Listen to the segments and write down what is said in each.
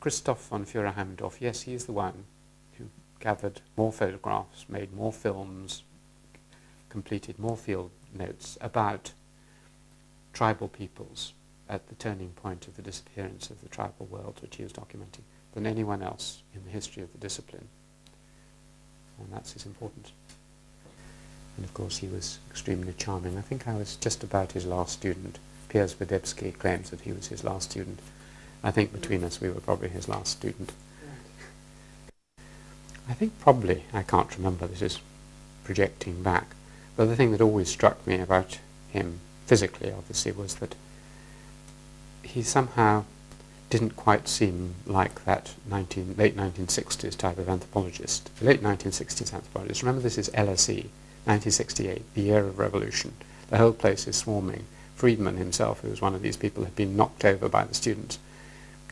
Christoph von Furer-Haimendorf, yes, he is the one who gathered more photographs, made more films, completed more field notes about tribal peoples at the turning point of the disappearance of the tribal world, which he was documenting, than anyone else in the history of the discipline. And that's his importance. And of course he was extremely charming. I think I was just about his last student. Piers Wadebski claims that he was his last student. I think between us we were probably his last student. I think probably, I can't remember, this is projecting back, but the thing that always struck me about him, physically obviously, was that he somehow didn't quite seem like that late 1960s type of anthropologist. The late 1960s anthropologist, remember this is LSE, 1968, the year of revolution. The whole place is swarming. Friedman himself, who was one of these people, had been knocked over by the students,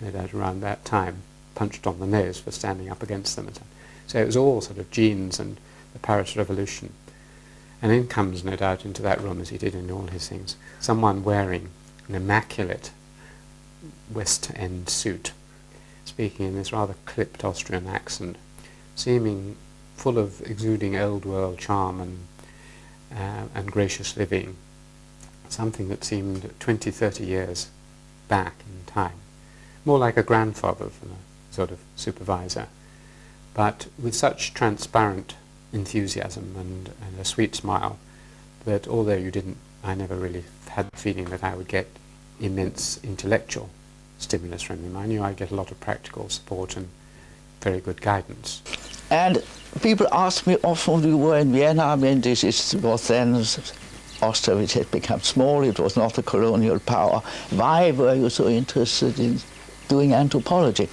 no doubt around that time, punched on the nose for standing up against them. And so it was all sort of genes and the Paris Revolution. And in comes, no doubt, into that room, as he did in all his things, someone wearing an immaculate West End suit, speaking in this rather clipped Austrian accent, seeming full of exuding old world charm and gracious living, something that seemed 20, 30 years back in time, more like a grandfather than a sort of supervisor, but with such transparent enthusiasm and a sweet smile that although I never really had the feeling that I would get immense intellectual stimulus from him. I knew I'd get a lot of practical support and very good guidance. And people ask me often, we were in Vienna, I mean, this was then Austria, which had become small, it was not a colonial power. Why were you so interested in doing anthropology?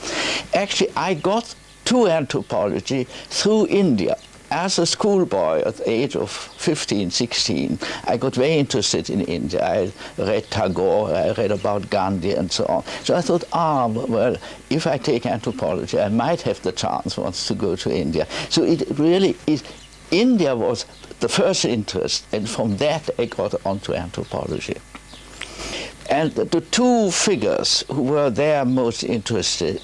Actually, I got to anthropology through India. As a schoolboy at the age of 15, 16, I got very interested in India. I read Tagore, I read about Gandhi and so on. So I thought, well, if I take anthropology, I might have the chance once to go to India. So it really is, India was the first interest, and from that I got onto anthropology. And the two figures who were there most interested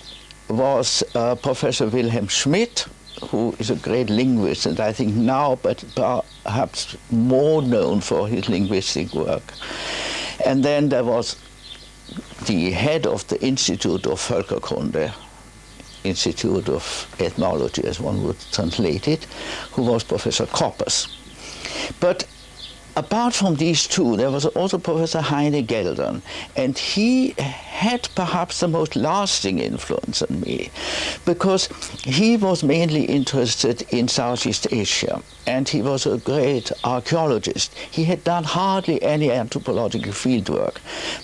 was Professor Wilhelm Schmidt, who is a great linguist, and I think now, but perhaps more known for his linguistic work. And then there was the head of the Institute of Völkerkunde, Institute of Ethnology, as one would translate it, who was Professor Koppers. But apart from these two, there was also Professor Heine Geldern, and he had perhaps the most lasting influence on me, because he was mainly interested in Southeast Asia, and he was a great archaeologist. He had done hardly any anthropological fieldwork,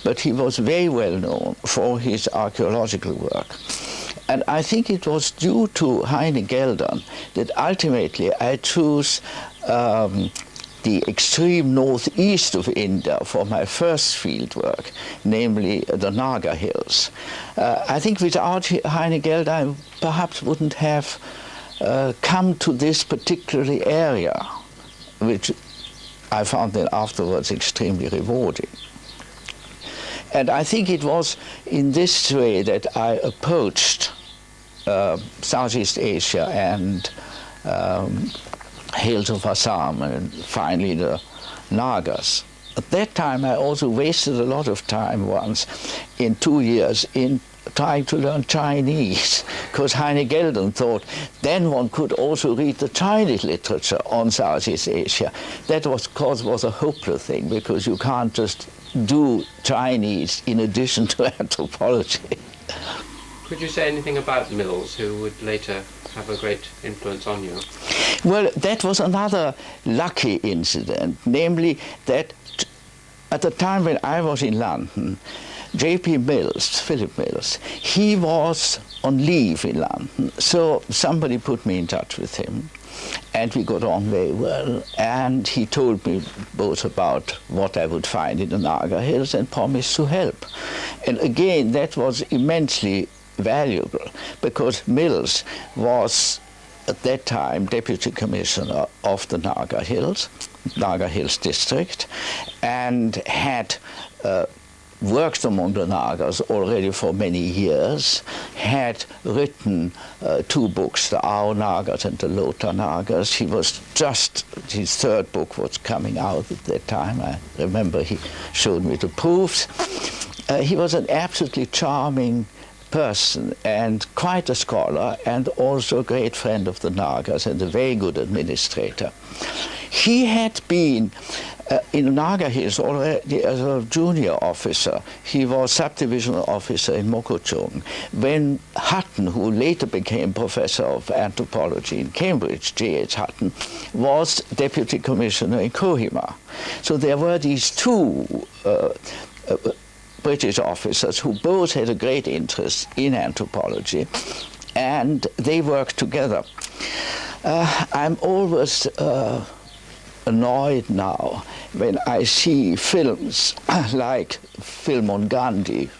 but he was very well known for his archaeological work. And I think it was due to Heine Geldern that ultimately I chose the extreme northeast of India for my first field work, namely the Naga Hills. I think without Heine Geldern I perhaps wouldn't have come to this particular area, which I found then afterwards extremely rewarding. And I think it was in this way that I approached Southeast Asia and hills of Assam, and finally the Nagas. At that time I also wasted a lot of time once, in 2 years, in trying to learn Chinese, because Heine Geldern thought then one could also read the Chinese literature on Southeast Asia. That was, of course, was a hopeless thing, because you can't just do Chinese in addition to anthropology. Could you say anything about Mills, who would later have a great influence on you? Well, that was another lucky incident, namely that at the time when I was in London, J.P. Mills, Philip Mills, he was on leave in London, so somebody put me in touch with him, and we got on very well, and he told me both about what I would find in the Naga Hills and promised to help. And again, that was immensely valuable, because Mills was at that time Deputy Commissioner of the Naga Hills district, and had worked among the Nagas already for many years, had written 2 books, the Ao Nagas and the Lota Nagas. He was just, his 3rd book was coming out at that time. I remember he showed me the proofs. He was an absolutely charming person and quite a scholar, and also a great friend of the Nagas and a very good administrator. He had been in Naga Hills already as a junior officer. He was subdivisional officer in Mokochung when Hutton, who later became professor of anthropology in Cambridge, J.H. Hutton, was deputy commissioner in Kohima. So there were these 2 British officers who both had a great interest in anthropology, and they worked together. I'm always annoyed now when I see films like film on Gandhi,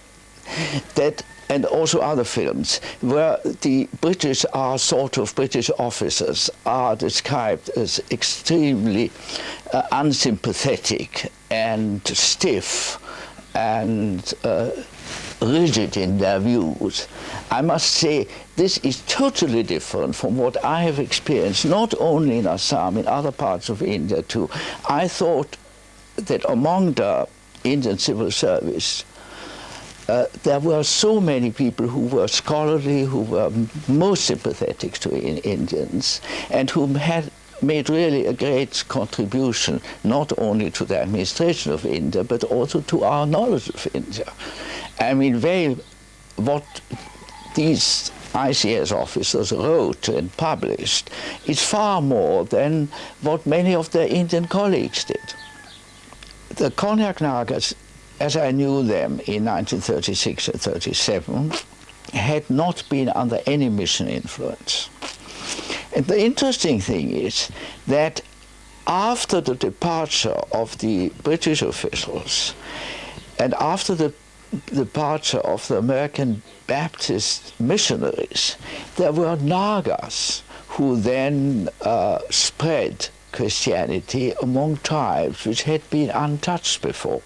and also other films where the British officers are described as extremely unsympathetic and stiff and rigid in their views. I must say this is totally different from what I have experienced, not only in Assam, in other parts of India too. I thought that among the Indian civil service, there were so many people who were scholarly, who were most sympathetic to Indians, and who had made really a great contribution, not only to the administration of India, but also to our knowledge of India. I mean, what these ICS officers wrote and published is far more than what many of their Indian colleagues did. The Konyak Nagas, as I knew them in 1936 and 37, had not been under any mission influence. And the interesting thing is that after the departure of the British officials and after the departure of the American Baptist missionaries, there were Nagas who then spread Christianity among tribes which had been untouched before.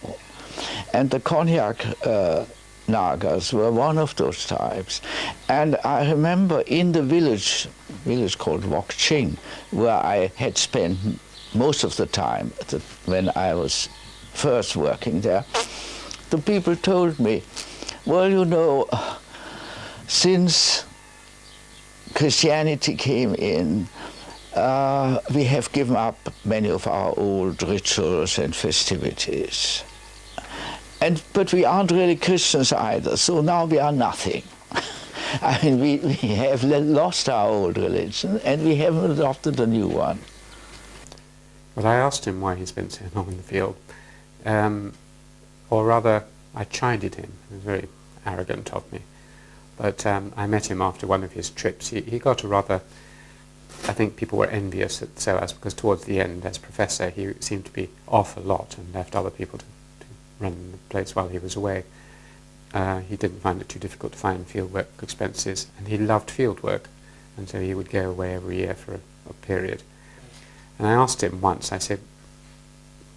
And the Konyak Nagas were one of those tribes. And I remember in the village called Wokching, where I had spent most of the time when I was first working there, the people told me, well, you know, since Christianity came in, we have given up many of our old rituals and festivities. But we aren't really Christians either, so now we are nothing. I mean, we have lost our old religion and we haven't adopted a new one. Well, I asked him why he spent so long in the field, or rather, I chided him. It was very arrogant of me. But I met him after one of his trips. He got a rather, I think people were envious at SOAS because towards the end, as professor, he seemed to be off a lot and left other people to run the place while he was away. He didn't find it too difficult to find fieldwork expenses, and he loved fieldwork, and so he would go away every year for a period. And I asked him once, I said,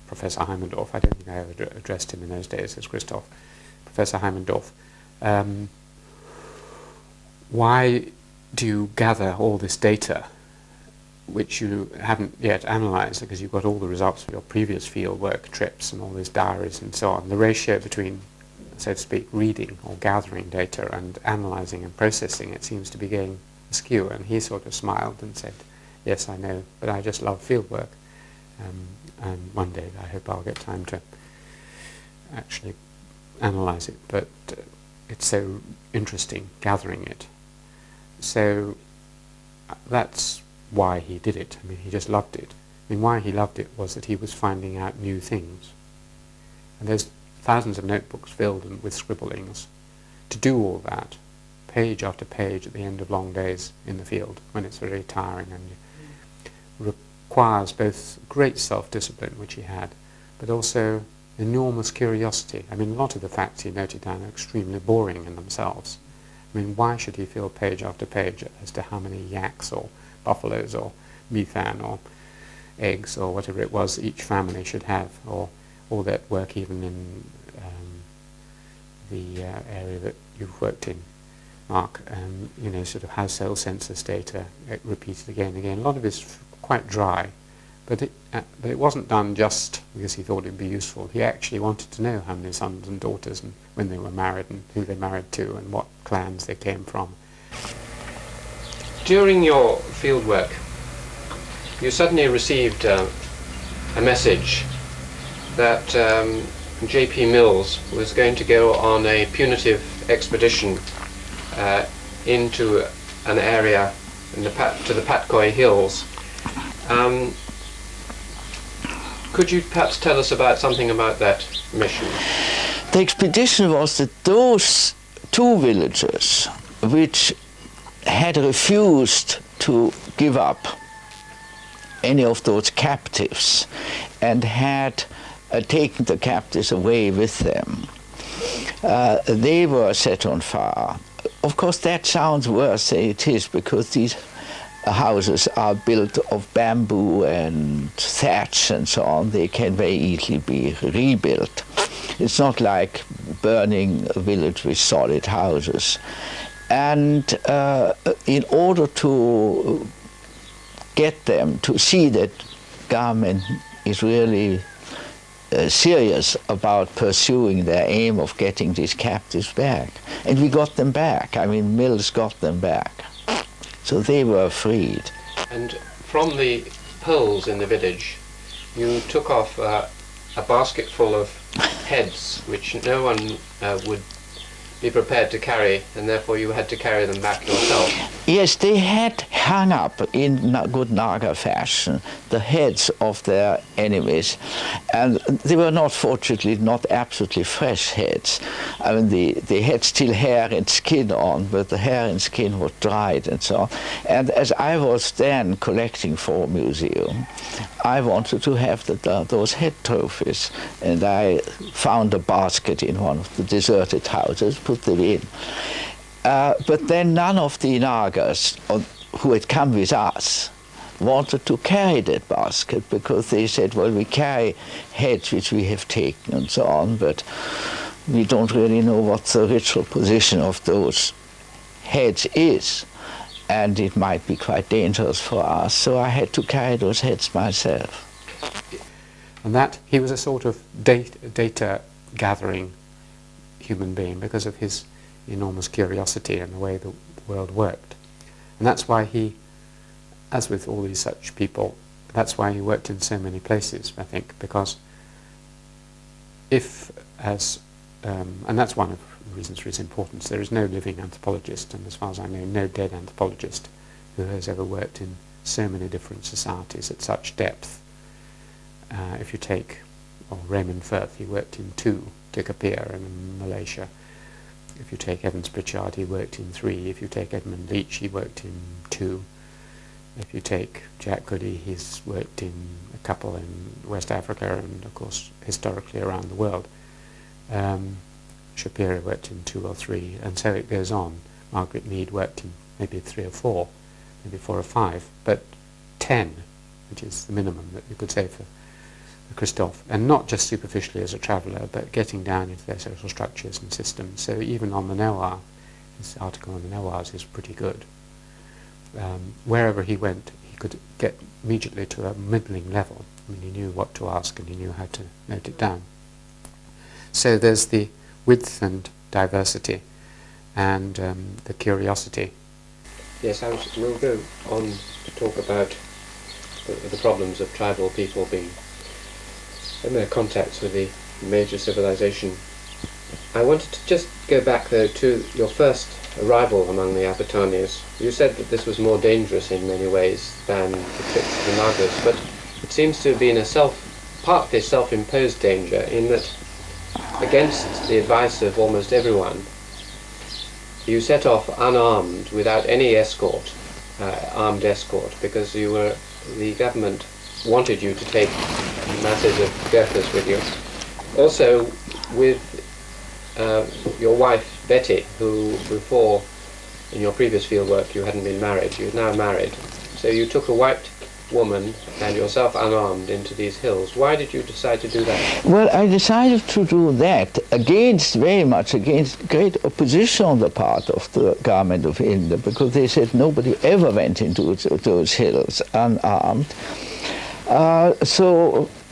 Professor Haimendorf, I don't think I ever addressed him in those days as Christoph, Professor Haimendorf, why do you gather all this data which you haven't yet analysed, because you've got all the results of your previous fieldwork trips and all these diaries and so on. The ratio between, so to speak, reading or gathering data and analysing and processing it seems to be going askew. And he sort of smiled and said, yes, I know, but I just love fieldwork. And one day I hope I'll get time to actually analyse it, but it's so interesting gathering it. So that's why he did it. I mean, he just loved it. I mean, why he loved it was that he was finding out new things. And there's thousands of notebooks filled with scribblings. To do all that, page after page at the end of long days in the field, when it's very tiring, and requires both great self-discipline, which he had, but also enormous curiosity. I mean, a lot of the facts he noted down are extremely boring in themselves. I mean, why should he fill page after page as to how many yaks or buffaloes or methan or eggs or whatever it was each family should have, or all that work even in the area that you've worked in, Mark, you know, sort of household census data, repeated again and again. A lot of it's quite dry, but it wasn't done just because he thought it would be useful. He actually wanted to know how many sons and daughters and when they were married and who they married to and what clans they came from. During your fieldwork, you suddenly received a message that J.P. Mills was going to go on a punitive expedition into an area in to the Patcoy Hills. Could you perhaps tell us about something about that mission? The expedition was that those two villages which had refused to give up any of those captives and had taken the captives away with them, they were set on fire. Of course, that sounds worse than it is, because these houses are built of bamboo and thatch and so on. They can very easily be rebuilt. It's not like burning a village with solid houses. And in order to get them to see that government is really serious about pursuing their aim of getting these captives back. And we got them back. I mean, Mills got them back. So they were freed. And from the poles in the village, you took off a basket full of heads, which no one would be prepared to carry, and therefore you had to carry them back yourself. Yes, they had hung up in good Naga fashion the heads of their enemies, and they were not, fortunately, not absolutely fresh heads. I mean, they had still hair and skin on, but the hair and skin was dried and so on. And as I was then collecting for a museum, I wanted to have those head trophies, and I found a basket in one of the deserted houses, put them in. But then none of the Nagas who had come with us wanted to carry that basket, because they said, well, we carry heads which we have taken and so on, but we don't really know what the ritual position of those heads is, and it might be quite dangerous for us, so I had to carry those heads myself. And that, he was a sort of data gathering human being because of his enormous curiosity and the way the world worked. And that's why he, as with all these such people, that's why he worked in so many places, I think, because if, and that's one of the reasons for his importance, there is no living anthropologist, and as far as I know, no dead anthropologist who has ever worked in so many different societies at such depth. If you take Raymond Firth, he worked in 2, Tikapir in Malaysia. If you take Evans Pritchard, he worked in 3. If you take Edmund Leach, he worked in 2. If you take Jack Goody, he's worked in a couple in West Africa and, of course, historically around the world. Shapiro worked in 2 or 3, and so it goes on. Margaret Mead worked in maybe 3 or 4, maybe 4 or 5, but 10, which is the minimum that you could say for Christoph, and not just superficially as a traveller, but getting down into their social structures and systems. So even on the Noir, his article on the Noirs is pretty good. Wherever he went, he could get immediately to a middling level. I mean, he knew what to ask and he knew how to note it down. So there's the width and diversity and the curiosity. Yes, we'll go on to talk about the problems of tribal people being in their contacts with the major civilization. I wanted to just go back, though, to your first arrival among the Apatanis. You said that this was more dangerous in many ways than the trip to the Nagas, but it seems to have been a partly self-imposed danger, in that, against the advice of almost everyone, you set off unarmed, without any escort, armed escort, because the government wanted you to take masses of Gurkhas with you. Also with your wife Betty, who before, in your previous fieldwork, you hadn't been married. You're now married. So you took a white woman and yourself unarmed into these hills. Why did you decide to do that? Well, I decided to do that very much against great opposition on the part of the government of India, because they said nobody ever went into those hills unarmed.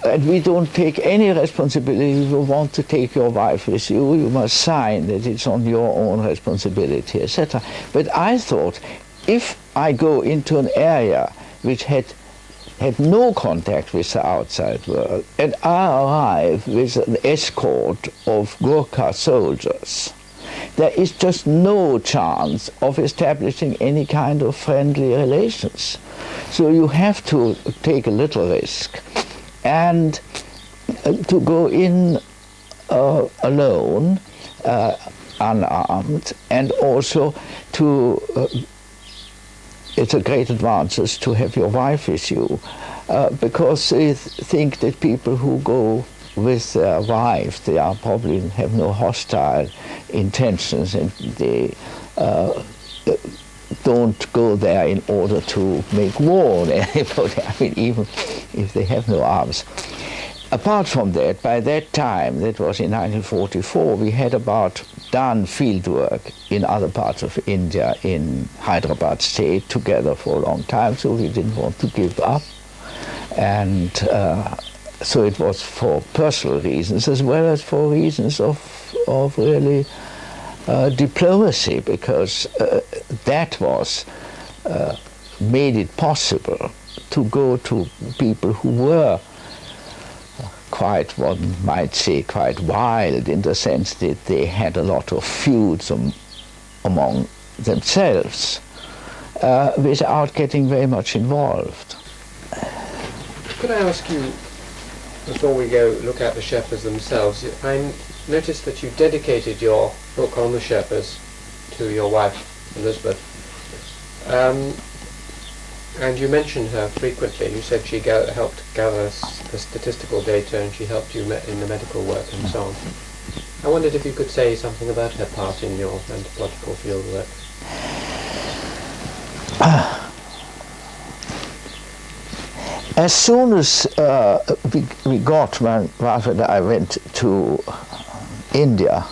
And we don't take any responsibility. If you want to take your wife with you, you must sign that it's on your own responsibility, etc. But I thought, if I go into an area which had no contact with the outside world, and I arrive with an escort of Gurkha soldiers, there is just no chance of establishing any kind of friendly relations. So you have to take a little risk. And to go in alone, unarmed, and also to, it's a great advantage to have your wife with you, because they think that people who go with their wives, they are probably have no hostile intentions, and they don't go there in order to make war on anybody, I mean, even if they have no arms. Apart from that, by that time, that was in 1944, we had about done field work in other parts of India, in Hyderabad state, together for a long time, so we didn't want to give up. And so it was for personal reasons as well as for reasons of really diplomacy, because that was made it possible to go to people who were quite, one might say, quite wild, in the sense that they had a lot of feuds among themselves, without getting very much involved. Could I ask you, before we go look at the Sherpas themselves, I noticed that you dedicated your book on the Sherpas to your wife, Elizabeth. And you mentioned her frequently. You said she helped gather the statistical data, and she helped you in the medical work and so on. I wondered if you could say something about her part in your anthropological field work. As soon as we got, my wife and I went to India,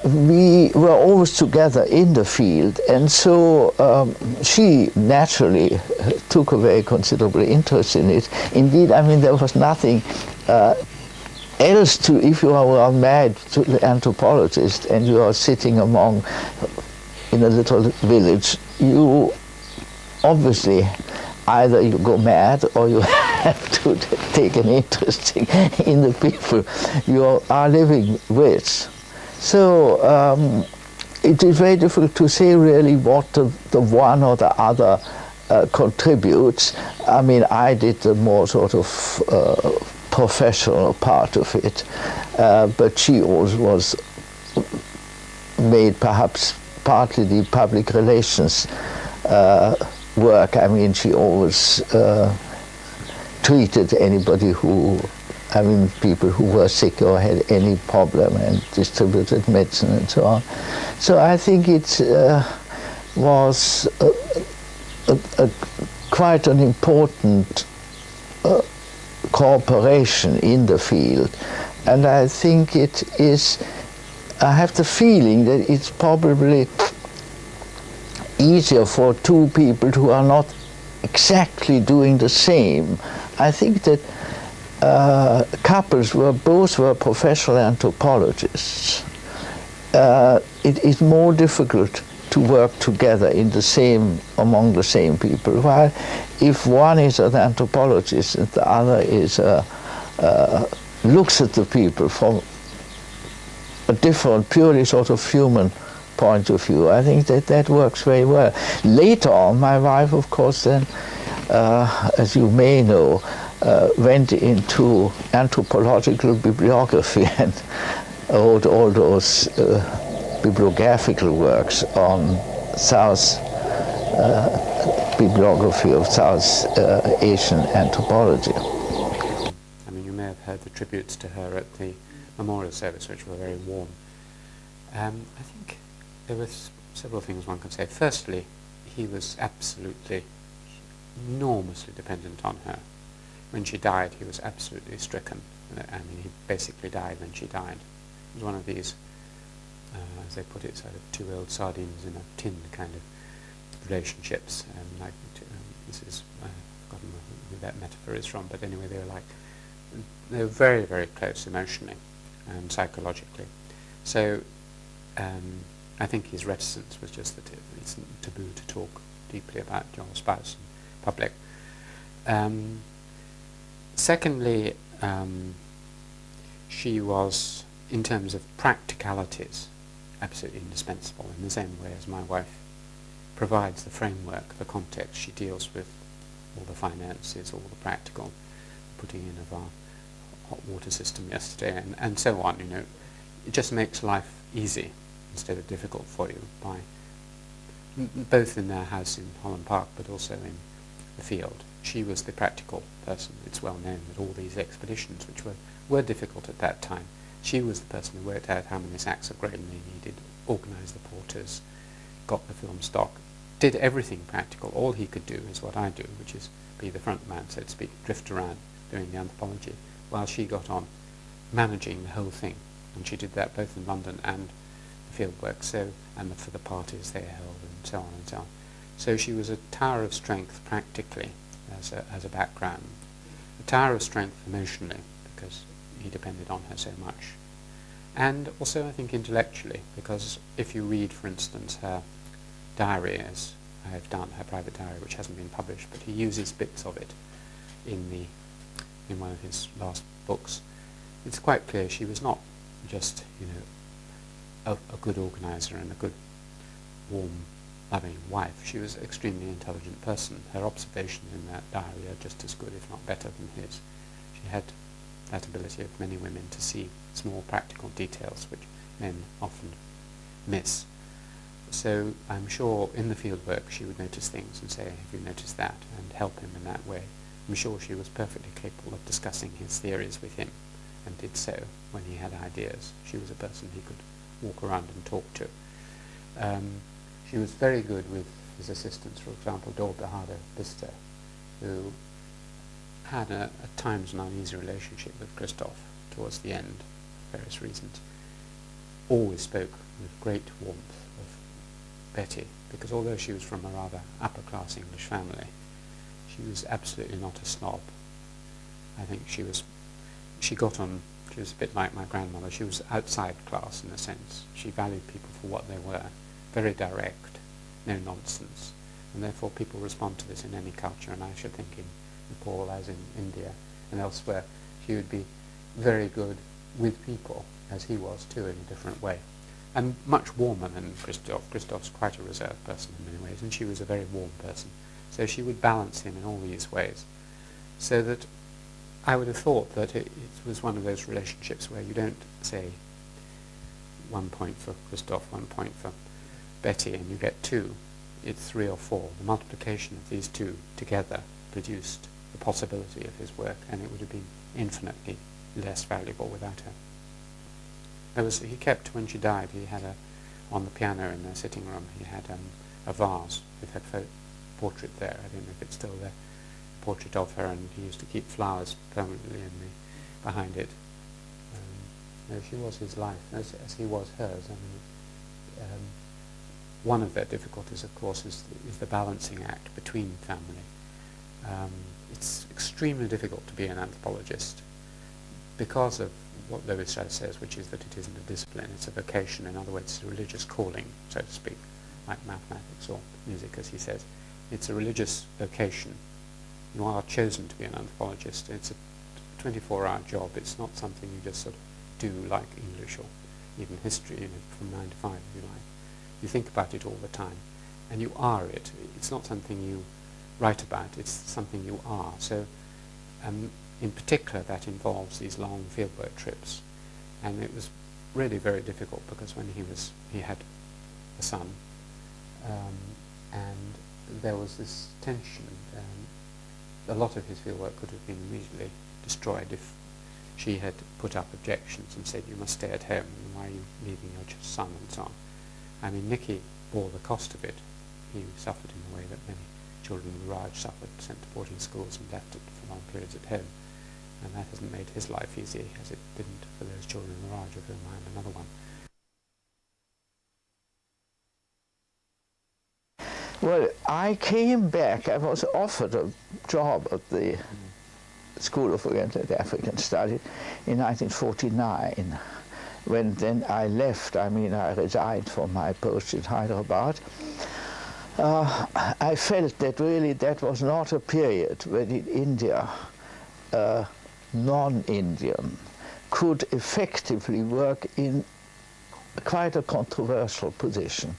we were always together in the field, and so she naturally took a very considerable interest in it. Indeed, I mean, there was nothing else to, if you are married to the anthropologist and you are sitting in a little village, you obviously either you go mad or you have to take an interest in the people you are living with. So it is very difficult to say really what the one or the other contributes. I mean, I did the more sort of professional part of it, but she also was made perhaps partly the public relations work. I mean, she always treated anybody who, I mean, people who were sick or had any problem, and distributed medicine and so on. So I think it was quite an important cooperation in the field. And I think it is, I have the feeling that it's probably easier for two people who are not exactly doing the same. I think that couples both were professional anthropologists. It is more difficult to work together among the same people. While if one is an anthropologist and the other is looks at the people from a different, purely sort of human point of view, I think that works very well. Later on, my wife, of course, then, as you may know, went into anthropological bibliography and wrote all those bibliographical works on bibliography of South Asian anthropology. I mean, you may have heard the tributes to her at the memorial service, which were very warm. I think there were several things one could say. Firstly, he was absolutely enormously dependent on her. When she died, he was absolutely stricken. I mean, he basically died when she died. It was one of these, as they put it, sort of two old sardines in a tin kind of relationships. This is, I've forgotten who that metaphor is from, but anyway, they were very, very close emotionally and psychologically. So I think his reticence was just that it's taboo to talk deeply about your spouse in public. Secondly, she was, in terms of practicalities, absolutely indispensable, in the same way as my wife provides the framework, the context. She deals with all the finances, all the practical, putting in of our hot water system yesterday, and so on. You know, it just makes life easy instead of difficult for you, by both in their house in Holland Park, but also in the field. She was the practical person. It's well known that all these expeditions, which were difficult at that time, she was the person who worked out how many sacks of grain they needed, organised the porters, got the film stock, did everything practical. All he could do is what I do, which is be the front man, so to speak, drift around doing the anthropology, while she got on managing the whole thing. And she did that both in London and the Fieldwork, and for the parties they held, and so on and so on. So she was a tower of strength practically as a background, a tower of strength emotionally, because he depended on her so much, and also I think intellectually, because if you read, for instance, her diary, as I have done, her private diary, which hasn't been published, but he uses bits of it in one of his last books, it's quite clear she was not just, you know, a good organizer and a good, warm, loving wife. She was an extremely intelligent person. Her observations in that diary are just as good, if not better, than his. She had that ability of many women to see small practical details which men often miss. So I'm sure in the field work she would notice things and say, have you noticed that, and help him in that way. I'm sure she was perfectly capable of discussing his theories with him, and did so when he had ideas. She was a person he could walk around and talk to. She was very good with his assistants, for example, Dor Bahadur Bister, who had at times an uneasy relationship with Christoph towards the end, for various reasons. Always spoke with great warmth of Betty, because although she was from a rather upper-class English family, she was absolutely not a snob. I think she was a bit like my grandmother. She was outside class in a sense. She valued people for what they were, very direct, no nonsense, and therefore people respond to this in any culture, and I should think in Nepal, as in India and elsewhere, she would be very good with people, as he was too, in a different way, and much warmer than Christoph. Christoph's quite a reserved person in many ways, and she was a very warm person, so she would balance him in all these ways, so that I would have thought that it was one of those relationships where you don't say 1 point for Christoph, 1 point for Betty, and you get 2. It's 3 or 4. The multiplication of these 2 together produced the possibility of his work, and it would have been infinitely less valuable without her. He kept, when she died, he had on the piano in their sitting room, he had a vase with her portrait there. I don't know if it's still there. Portrait of her, and he used to keep flowers permanently behind it. No, she was his life, as he was hers. I mean, one of their difficulties, of course, is the balancing act between family. It's extremely difficult to be an anthropologist because of what Lewis says, which is that it isn't a discipline, it's a vocation. In other words, it's a religious calling, so to speak, like mathematics or music, as he says. It's a religious vocation. You are chosen to be an anthropologist. It's a 24-hour job. It's not something you just sort of do like English or even history, you know, from 9 to 5, if you like. You think about it all the time, and you are it. It's not something you write about. It's something you are. So, in particular, that involves these long fieldwork trips, and it was really very difficult because when he had a son, and there was this tension. A lot of his fieldwork could have been immediately destroyed if she had put up objections and said, you must stay at home, and why are you leaving your son, and so on. I mean, Nicky bore the cost of it. He suffered in a way that many children of the Raj suffered, sent to boarding schools and left it for long periods at home. And that hasn't made his life easy, as it didn't for those children of the Raj, of whom I am another one. Well, I came back. I was offered a job at the School of Oriental and African Studies in 1949. When then I left, I mean, I resigned from my post in Hyderabad. I felt that really that was not a period when in India non-Indian could effectively work in quite a controversial position.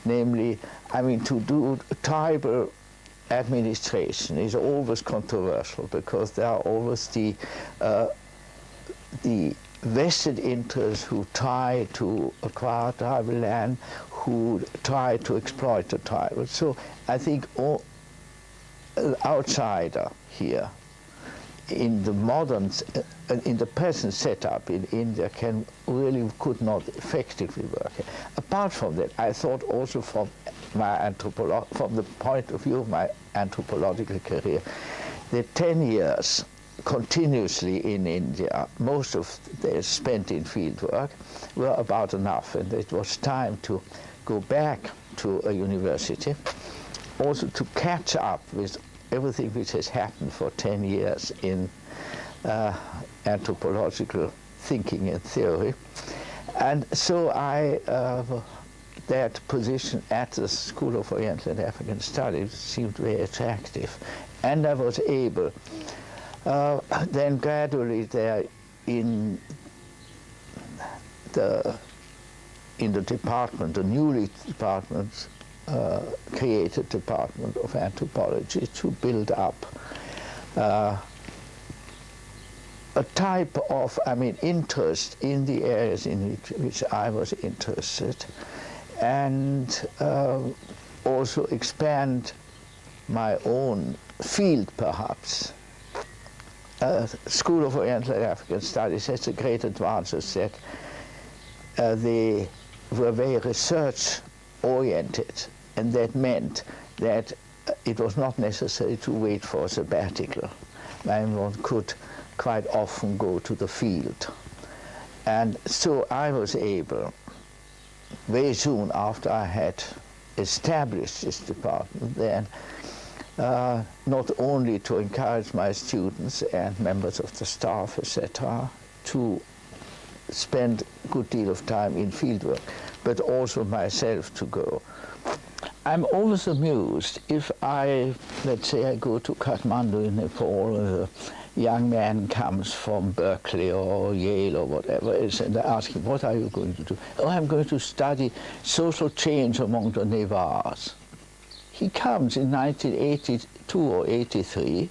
Namely, I mean, to do tribal administration is always controversial because there are always the vested interests who try to acquire tribal land, who try to exploit the tribal. So I think an outsider here in the modern, in the present setup in India could not effectively work. Apart from that, I thought also from the point of view of my anthropological career, the 10 years continuously in India, most of them spent in fieldwork, were about enough, and it was time to go back to a university, also to catch up with everything which has happened for 10 years in anthropological thinking and theory. And so that position at the School of Oriental and African Studies seemed very attractive. And I was able, then gradually there in the department, the newly created Department of Anthropology, to build up a type of, interest in the areas in which I was interested, and also expand my own field, perhaps. School of Oriental and African Studies has a great advantage that they were very research-oriented, and that meant that it was not necessary to wait for a sabbatical. One could quite often go to the field. And so I was able, very soon after I had established this department, then not only to encourage my students and members of the staff, etc., to spend a good deal of time in fieldwork, but also myself to go. I'm always amused if let's say I go to Kathmandu in Nepal, and a young man comes from Berkeley or Yale or whatever it is, and I ask him, what are you going to do? Oh, I'm going to study social change among the Nevars. He comes in 1982 or 83,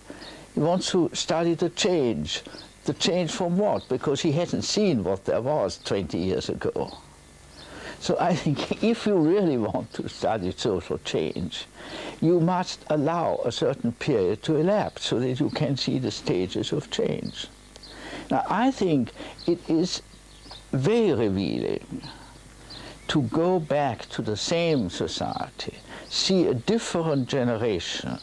he wants to study the change. The change from what? Because he hasn't seen what there was 20 years ago. So I think if you really want to study social change, you must allow a certain period to elapse so that you can see the stages of change. Now, I think it is very revealing to go back to the same society, see a different generation,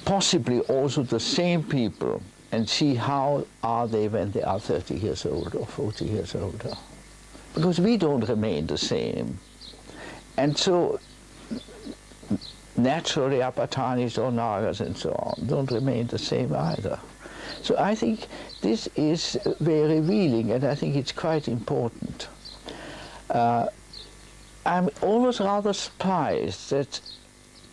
possibly also the same people, and see how are they when they are 30 years old or 40 years older. Because we don't remain the same. And so naturally Apatanis or Nagas and so on don't remain the same either. So I think this is very revealing, and I think it's quite important. I'm always rather surprised that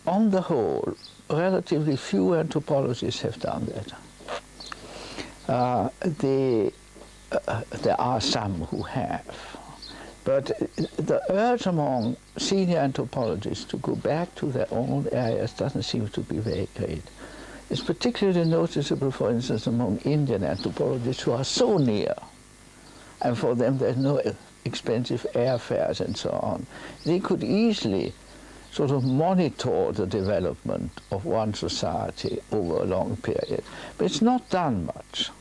on the whole relatively few anthropologists have done that. There are some who have, but the urge among senior anthropologists to go back to their own areas doesn't seem to be very great. It's particularly noticeable, for instance, among Indian anthropologists who are so near, and for them there's no expensive airfares and so on. They could easily sort of monitor the development of one society over a long period. But it's not done much.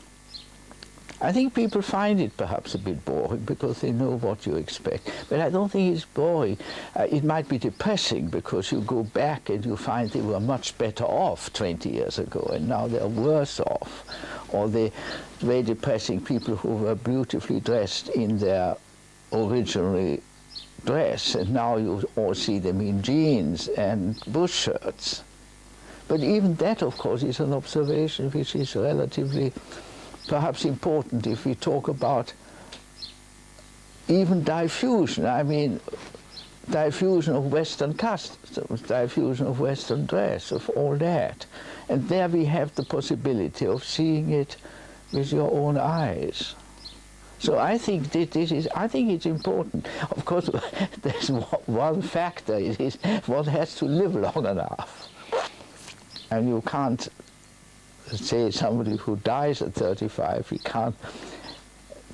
I think people find it perhaps a bit boring because they know what you expect. But I don't think it's boring. It might be depressing because you go back and you find they were much better off 20 years ago and now they're worse off. Or the very depressing people who were beautifully dressed in their original dress and now you all see them in jeans and bush shirts. But even that, of course, is an observation which is relatively perhaps important if we talk about even diffusion. I mean, diffusion of Western customs, diffusion of Western dress, of all that. And there we have the possibility of seeing it with your own eyes. So I think I think it's important. Of course, there's one factor, it is one has to live long enough. And you can't say somebody who dies at 35, he can't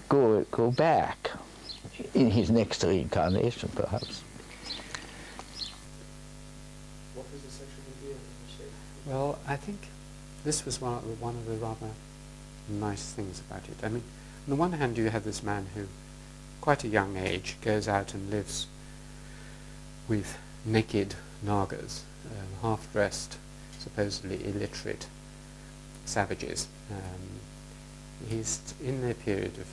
go back in his next reincarnation, perhaps. What was the social idea? Well, I think this was one of the rather nice things about it. I mean, on the one hand, you have this man who, quite a young age, goes out and lives with naked Nagas, half-dressed, supposedly illiterate savages. He's in the period of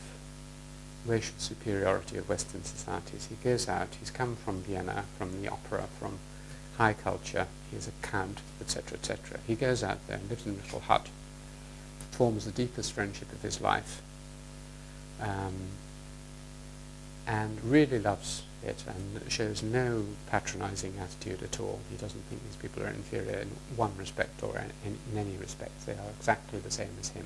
racial superiority of Western societies. He goes out, he's come from Vienna, from the opera, from high culture, he's a count, etc., etc. He goes out there and lives in a little hut, forms the deepest friendship of his life, and really loves it and shows no patronizing attitude at all. He doesn't think these people are inferior in one respect or in any respect. They are exactly the same as him.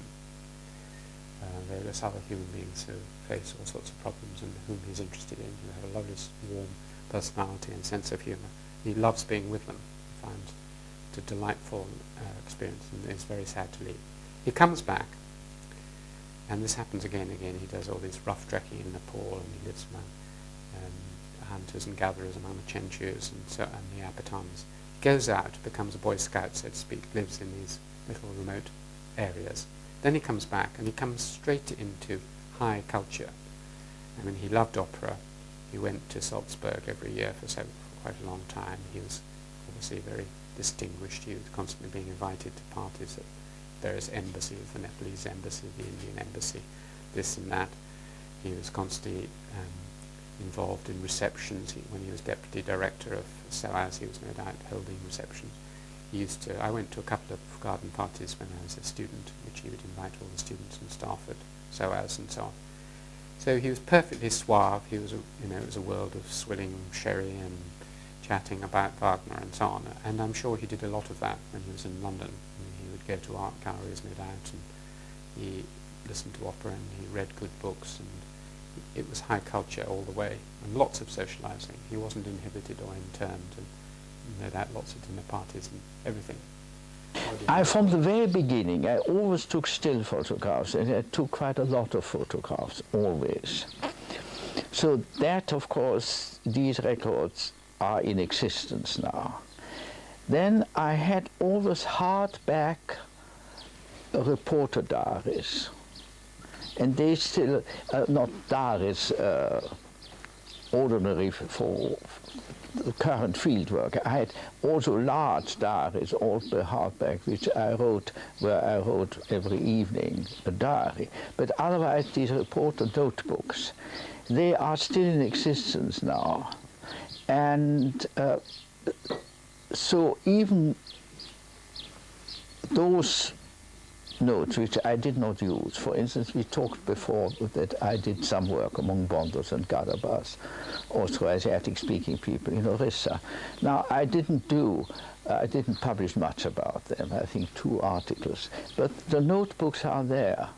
They're just other human beings who face all sorts of problems and whom he's interested in, who have a lovely, warm personality and sense of humour. He loves being with them. He finds it a delightful experience and is very sad to leave. He comes back, and this happens again and again. He does all this rough trekking in Nepal, and he lives among hunters and gatherers among the Chenchus and the Apatanis. He goes out, becomes a Boy Scout, so to speak, lives in these little remote areas. Then he comes back, and he comes straight into high culture. I mean, he loved opera. He went to Salzburg every year for quite a long time. He was obviously very distinguished. He was constantly being invited to parties at various embassies, the Nepalese embassy, the Indian embassy, this and that. He was constantly involved in receptions. When he was deputy director of SOAS, he was no doubt holding receptions. I went to a couple of garden parties when I was a student, which he would invite all the students and staff at SOAS and so on. So he was perfectly suave. He was, it was a world of swilling sherry and chatting about Wagner and so on. And I'm sure he did a lot of that when he was in London. He would go to art galleries, no doubt, and he listened to opera and he read good books, and it was high culture all the way, and lots of socialising. He wasn't inhibited or interned, and no doubt lots of dinner parties and everything. From the very beginning, I always took still photographs, and I took quite a lot of photographs, always. So that, of course, these records are in existence now. Then I had always hardback reporter diaries, and they still, not diaries, ordinary for the current fieldwork. I had also large diaries, also hardback, which I wrote, where I wrote every evening a diary. But otherwise, these reporter notebooks, they are still in existence now. And so even those notes which I did not use, for instance, we talked before that I did some work among Bondos and Gadabas, Austro-Asiatic speaking people in Orissa. Now I didn't publish much about them, I think 2 articles, but the notebooks are there.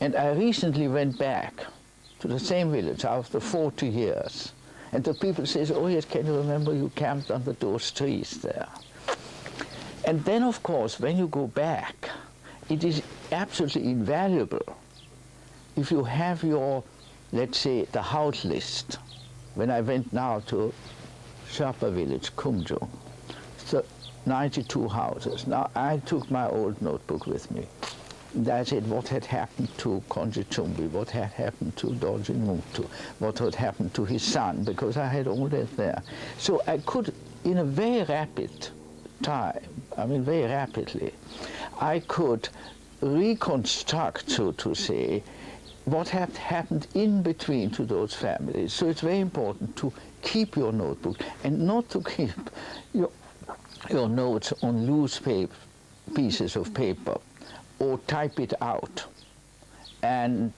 And I recently went back to the same village after 40 years. And the people say, oh yes, can you remember you camped under those trees there? And then, of course, when you go back, it is absolutely invaluable if you have your, let's say, the house list. When I went now to Sherpa village, Kumjo, so 92 houses. Now, I took my old notebook with me. That's it, what had happened to Konjitumbi, what had happened to Dorji Mungtu, what had happened to his son, because I had all that there. So I could, in a very rapid time, I mean very rapidly, I could reconstruct, so to say, what had happened in between to those families. So it's very important to keep your notebook and not to keep your notes on loose pieces of paper or type it out and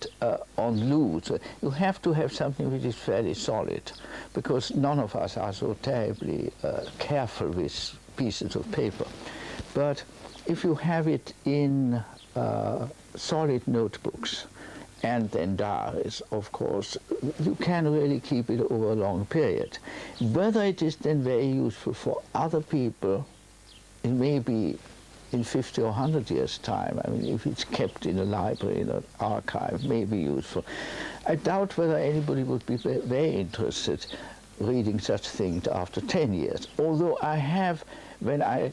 on loose. You have to have something which is fairly solid, because none of us are so terribly careful with pieces of paper. But if you have it in solid notebooks and then diaries, of course, you can really keep it over a long period. Whether it is then very useful for other people, it may be in 50 or 100 years' time. I mean, if it's kept in a library, in an archive, may be useful. I doubt whether anybody would be very interested reading such things after 10 years. Although I have, when I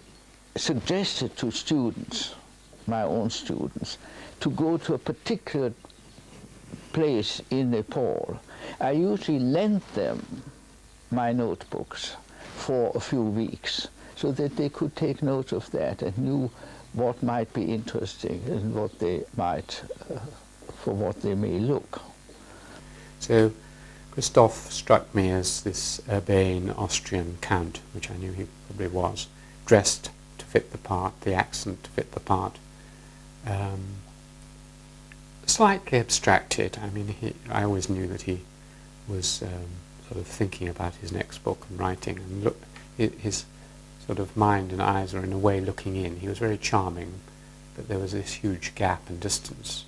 suggested to students, my own students, to go to a particular place in Nepal, I usually lent them my notebooks for a few weeks, so that they could take note of that and knew what might be interesting and what they might, for what they may look. So Christoph struck me as this urbane Austrian count, which I knew he probably was, dressed to fit the part, the accent to fit the part. Slightly abstracted. I mean, I always knew that he was sort of thinking about his next book and writing, and his sort of mind and eyes were in a way looking in. He was very charming, but there was this huge gap and distance.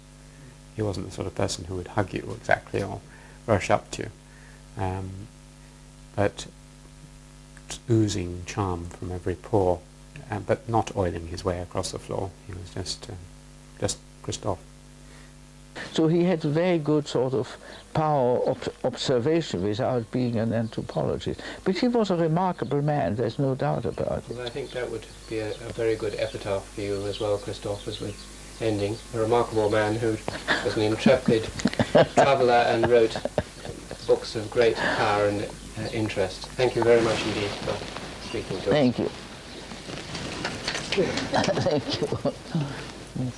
He wasn't the sort of person who would hug you exactly or rush up to you, but oozing charm from every pore, but not oiling his way across the floor. He was just Christoph. So he had a very good sort of power of observation without being an anthropologist. But he was a remarkable man, there's no doubt about it. Well, I think that would be a very good epitaph for you as well, Christoph, as we're ending. A remarkable man who was an intrepid traveller and wrote books of great power and interest. Thank you very much indeed for speaking to us. Thank you. Thank you.